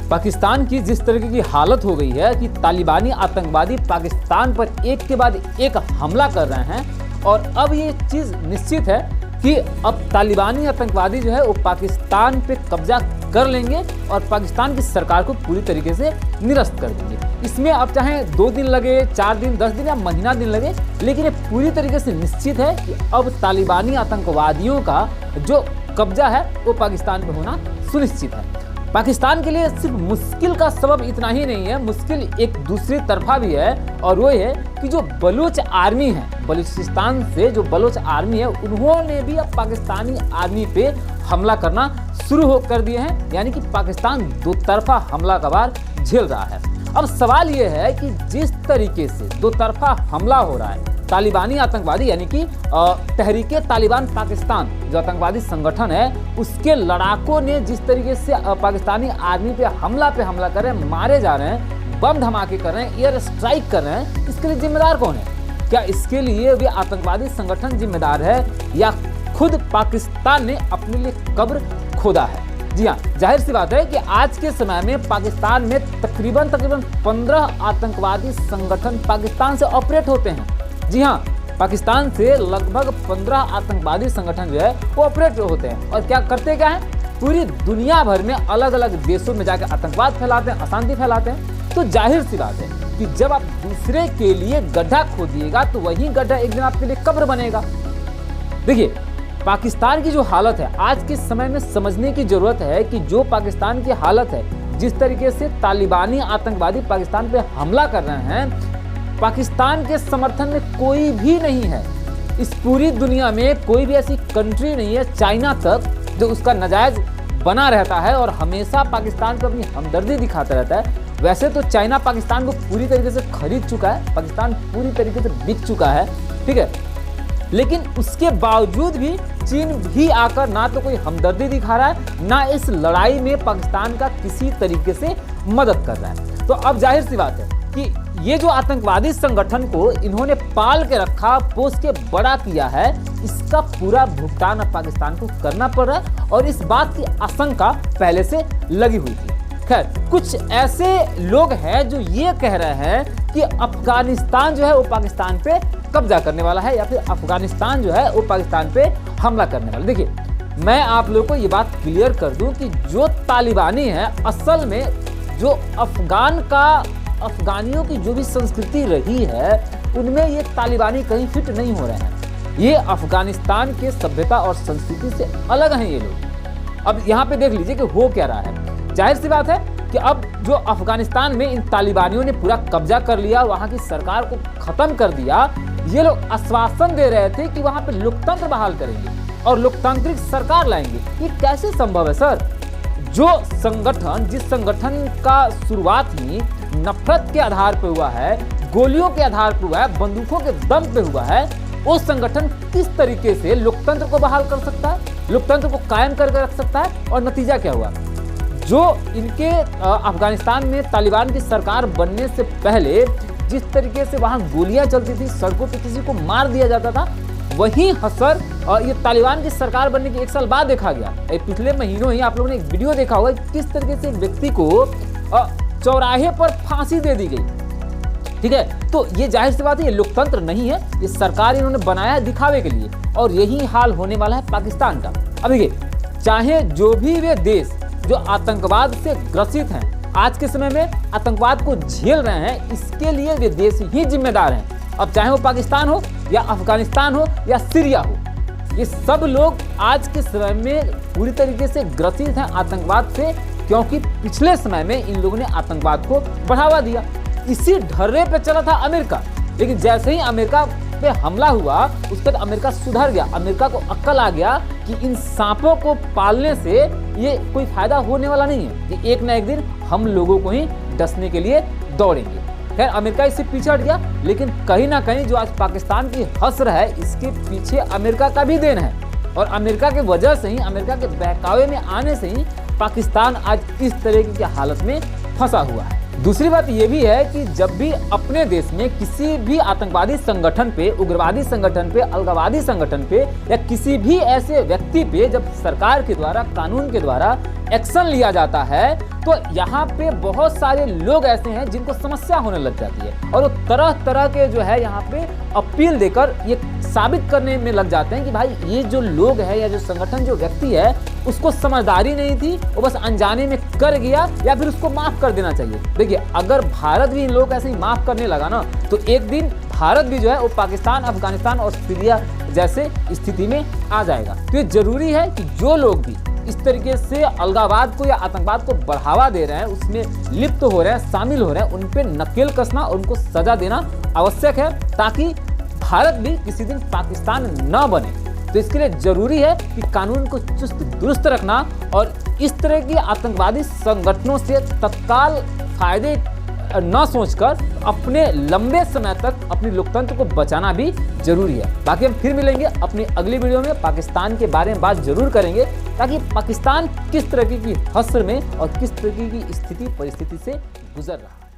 पाकिस्तान की जिस तरीके की हालत हो गई है कि तालिबानी आतंकवादी पाकिस्तान पर एक के बाद एक हमला कर रहे हैं और अब ये चीज़ निश्चित है कि अब तालिबानी आतंकवादी जो है वो पाकिस्तान पे कब्जा कर लेंगे और पाकिस्तान की सरकार को पूरी तरीके से निरस्त कर देंगे। इसमें अब चाहे 2 दिन लगे, 4 दिन, 10 दिन या महीना दिन लगे, लेकिन ये पूरी तरीके से निश्चित है कि अब तालिबानी आतंकवादियों का जो कब्जा है वो पाकिस्तान पे होना सुनिश्चित है। पाकिस्तान के लिए सिर्फ मुश्किल का सबब इतना ही नहीं है, मुश्किल एक दूसरी तरफा भी है और वो है कि जो बलूच आर्मी है, बलूचिस्तान से जो बलूच आर्मी है, उन्होंने भी अब पाकिस्तानी आर्मी पे हमला करना शुरू कर दिए हैं। यानी कि पाकिस्तान दो तरफा हमला का भार झेल रहा है। अब सवाल ये है कि जिस तरीके से दो तरफा हमला हो रहा है, तालिबानी आतंकवादी यानी कि तहरीके तालिबान पाकिस्तान जो आतंकवादी संगठन है, उसके लड़ाकों ने जिस तरीके से पाकिस्तानी आर्मी पे हमला कर रहे हैं, मारे जा रहे हैं, बम धमाके कर रहे हैं, एयर स्ट्राइक कर रहे हैं, इसके लिए जिम्मेदार कौन है? क्या इसके लिए भी आतंकवादी संगठन जिम्मेदार है या खुद पाकिस्तान ने अपने लिए कब्र खोदा है? जी हाँ, जाहिर सी बात है कि आज के समय में पाकिस्तान में तकरीबन 15 आतंकवादी संगठन पाकिस्तान से ऑपरेट होते हैं। जी हाँ, पाकिस्तान से लगभग 15 आतंकवादी संगठन जो है वो ऑपरेट होते हैं और क्या करते क्या है, पूरी दुनिया भर में अलग अलग देशों में जाकर आतंकवाद फैलाते हैं, अशांति फैलाते हैं। तो जाहिर सी बात है कि जब आप दूसरे के लिए गड्ढा खोदिएगा तो वही गड्ढा एक दिन आपके लिए कब्र बनेगा। देखिए, पाकिस्तान की जो हालत है आज के समय में समझने की जरूरत है कि जो पाकिस्तान की हालत है, जिस तरीके से तालिबानी आतंकवादी पाकिस्तान पे हमला कर रहे हैं, पाकिस्तान के समर्थन में कोई भी नहीं है। इस पूरी दुनिया में कोई भी ऐसी कंट्री नहीं है, चाइना तक, जो उसका नाजायज बना रहता है और हमेशा पाकिस्तान को अपनी हमदर्दी दिखाता रहता है। वैसे तो चाइना पाकिस्तान को पूरी तरीके से खरीद चुका है, पाकिस्तान पूरी तरीके से बिक चुका है, ठीक है, लेकिन उसके बावजूद भी चीन भी आकर ना तो कोई हमदर्दी दिखा रहा है, ना इस लड़ाई में पाकिस्तान का किसी तरीके से मदद कर रहा है। तो अब जाहिर सी बात है कि ये जो आतंकवादी संगठन को इन्होंने पाल के रखा, पोस के बड़ा किया है, इसका पूरा भुगतान अब पाकिस्तान को करना पड़ रहा है और इस बात की आशंका पहले से लगी हुई थी। खैर, कुछ ऐसे लोग हैं जो ये कह रहे हैं कि अफगानिस्तान जो है वो पाकिस्तान पे कब्जा करने वाला है या फिर अफगानिस्तान जो है वो पाकिस्तान पे हमला करने वाला। देखिए, मैं आप लोगों को ये बात क्लियर कर दूं कि जो तालिबानी है, असल में जो अफगानियों की जो भी संस्कृति रही है, उनमें ये तालिबानी कहीं फिट नहीं हो रहे हैं। ये अफगानिस्तान के सभ्यता और संस्कृति से अलग हैं ये लोग। अब यहाँ पे देख लीजिए कि हो क्या रहा है। जाहिर सी बात है कि अब जो अफगानिस्तान में इन तालिबानियों ने पूरा कब्जा कर लिया, वहाँ की सरकार को खत्म कर दिया। ये लोग आश्वासन दे रहे थे कि वहाँ पे लोकतंत्र बहाल करेंगे और लोकतांत्रिक सरकार लाएंगे। ये कैसे संभव है सर? जो संगठन, जिस संगठन का शुरुआत ही नफरत के आधार पर हुआ है, गोलियों के आधार पर हुआ है, बंदूकों के दम पे हुआ है, वो संगठन किस तरीके से लोकतंत्र को बहाल कर सकता है, लोकतंत्र को कायम करके रख सकता है? और नतीजा क्या हुआ? जो इनके अफगानिस्तान में तालिबान की सरकार बनने से पहले जिस तरीके से वहां गोलियां चलती थी, सड़कों पे किसी को मार दिया जाता था, वही असर ये तालिबान की सरकार बनने के 1 साल बाद देखा गया। पिछले महीनों ही आप लोगों ने एक वीडियो देखा होगा किस तरीके से व्यक्ति को चौराहे पर फांसी दे दी गई। ठीक है, तो ये जाहिर सी बात है, ये लोकतंत्र नहीं है, ये सरकार इन्होंने बनाया है दिखावे के लिए और यही हाल होने वाला है पाकिस्तान का। अब देखिए, चाहे जो भी वे देश जो आतंकवाद से ग्रसित हैं, आज के समय में आतंकवाद को झेल रहे हैं, इसके लिए वे देश ही जिम्मेदार हैं। अब चाहे वो पाकिस्तान हो या अफगानिस्तान हो या सीरिया हो, ये सब लोग आज के समय में पूरी तरीके से ग्रसित हैं आतंकवाद से, क्योंकि पिछले समय में इन लोगों ने आतंकवाद को बढ़ावा दिया। इसी ढर्रे पे चला था अमेरिका, लेकिन जैसे ही अमेरिका पे हमला हुआ उसके बाद अमेरिका सुधर गया। अमेरिका को अक्ल आ गया कि इन सांपों को पालने से ये कोई फायदा होने वाला नहीं है, कि एक ना एक दिन हम लोगों को ही डसने के लिए दौड़ेंगे। खैर, अमेरिका इससे पीछे हट गया, लेकिन कहीं ना कहीं जो आज पाकिस्तान की हसर है, इसके पीछे अमेरिका का भी देन है और अमेरिका की वजह से ही, अमेरिका के बहकावे में आने से ही पाकिस्तान आज इस तरीके की हालत में फंसा हुआ है। दूसरी बात यह भी है कि जब भी अपने देश में किसी भी आतंकवादी संगठन पे, उग्रवादी संगठन पे, अलगाववादी संगठन पे या किसी भी ऐसे व्यक्ति पे जब सरकार के द्वारा, कानून के द्वारा एक्शन लिया जाता है, तो यहाँ पे बहुत सारे लोग ऐसे हैं जिनको समस्या होने लग जाती है और वो तरह तरह के जो है यहाँ पे अपील देकर ये साबित करने में लग जाते हैं कि भाई ये जो लोग है या जो संगठन, जो व्यक्ति है, उसको समझदारी नहीं थी, वो बस अनजाने में कर गया या फिर उसको माफ कर देना चाहिए। देखिए, अगर भारत भी इन लोग ऐसे ही माफ करने लगा ना तो एक दिन भारत भी जो है वो पाकिस्तान, अफगानिस्तान और सीरिया जैसे स्थिति में आ जाएगा। तो ये जरूरी है कि जो लोग भी इस तरीके से अलगाववाद को या आतंकवाद को बढ़ावा दे रहे हैं, उसमें लिप्त हो रहे हैं, शामिल हो रहे हैं, उन पे नकेल कसना और उनको सजा देना आवश्यक है, ताकि भारत भी किसी दिन पाकिस्तान न बने। तो इसके लिए जरूरी है कि कानून को चुस्त दुरुस्त रखना और इस तरह की आतंकवादी संगठनों से तत्काल फायदे न सोचकर अपने लंबे समय तक अपने लोकतंत्र को बचाना भी जरूरी है। बाकी हम फिर मिलेंगे अपनी अगली वीडियो में, पाकिस्तान के बारे में बात जरूर करेंगे ताकि पाकिस्तान किस तरह की हश्र में और किस तरह की स्थिति परिस्थिति से गुजर रहा है।